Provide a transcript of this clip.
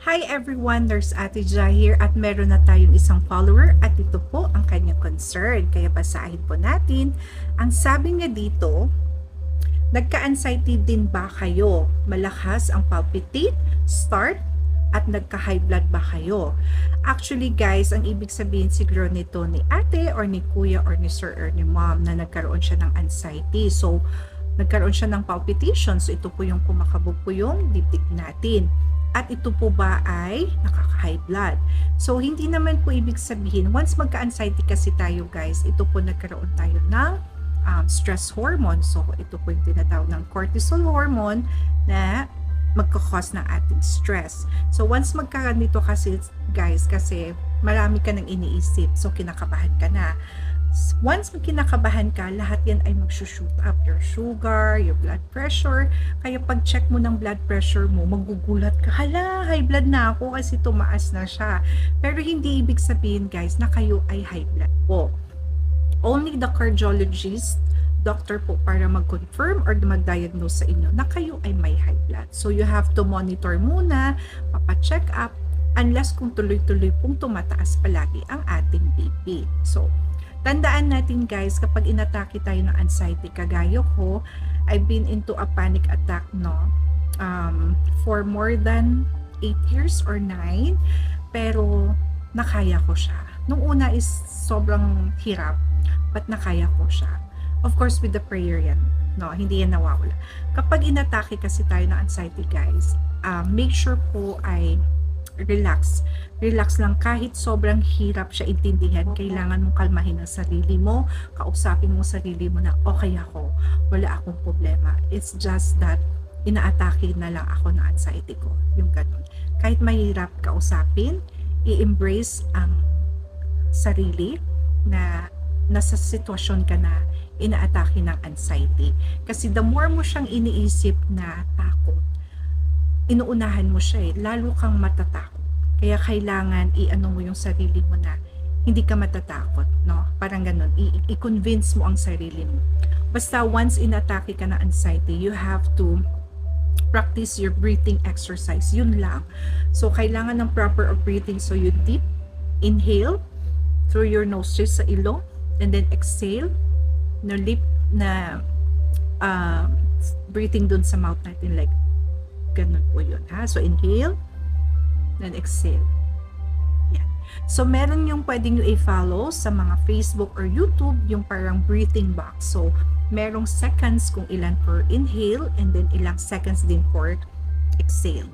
Hi everyone, there's Ate Jai here at meron na tayong isang follower at ito po ang kanyang concern. Kaya basahin po natin. Ang sabi niya dito, nagka-anxiety din ba kayo? Malakas ang palpitate, start, at nagka-high blood ba kayo? Actually guys, ang ibig sabihin siguro nito ni ate or ni kuya or ni sir or ni mom na nagkaroon siya ng anxiety. So, nagkaroon siya ng palpitation. So, ito po yung kumakabog po yung dibdib natin. At ito po ba ay nakaka-high blood? So, hindi naman po ibig sabihin, once magka-anxiety kasi tayo guys, ito po nagkaroon tayo ng stress hormone. So, ito po yung tinatawag ng cortisol hormone na magkakos ng ating stress. So, once magkaganito kasi guys, kasi marami ka nang iniisip, so kinakabahan ka na. Once kinakabahan ka, lahat yan ay mag-shoot up. Your sugar, your blood pressure. Kaya pag check mo ng blood pressure mo, magugulat ka, hala, high blood na ako kasi tumaas na siya. Pero hindi ibig sabihin guys na kayo ay high blood po. Only the cardiologist, doctor po para mag-confirm or mag-diagnose sa inyo na kayo ay may high blood. So you have to monitor muna, papacheck up, unless kung tuloy-tuloy pong tumataas palagi ang ating BP. So, tandaan natin guys, kapag inatake tayo ng anxiety, kagaya ko, I've been into a panic attack for more than 8 years or 9, pero nakaya ko siya. Nung una is sobrang hirap, but nakaya ko siya. Of course, with the prayer yan. No, hindi yan nawawala. Kapag inatake kasi tayo ng anxiety guys, make sure po ay relax. Relax lang kahit sobrang hirap siya intindihan. Kailangan mong kalmahin ang sarili mo. Kausapin mo sarili mo na okay ako. Wala akong problema. It's just that inaatake na lang ako ng anxiety ko. Yung ganun. Kahit mahirap kausapin, i-embrace ang sarili na nasa sitwasyon ka na inaatake ng anxiety. Kasi the more mo siyang iniisip na takot, inuunahan mo siya lalo kang matatakot. Kaya kailangan i-ano mo yung sarili mo na hindi ka matatakot, no? Parang ganun, i-convince mo ang sarili mo. Basta once inatake ka na anxiety, you have to practice your breathing exercise. Yun lang. So, kailangan ng proper of breathing. So, you deep inhale through your nostrils sa ilong and then exhale no lip na breathing dun sa mouth natin like ganun po yun, ha? So, inhale, then exhale. Yan. So, meron yung pwedeng nyo i-follow sa mga Facebook or YouTube, yung parang breathing box. So, merong seconds kung ilan for inhale and then ilang seconds din for exhale.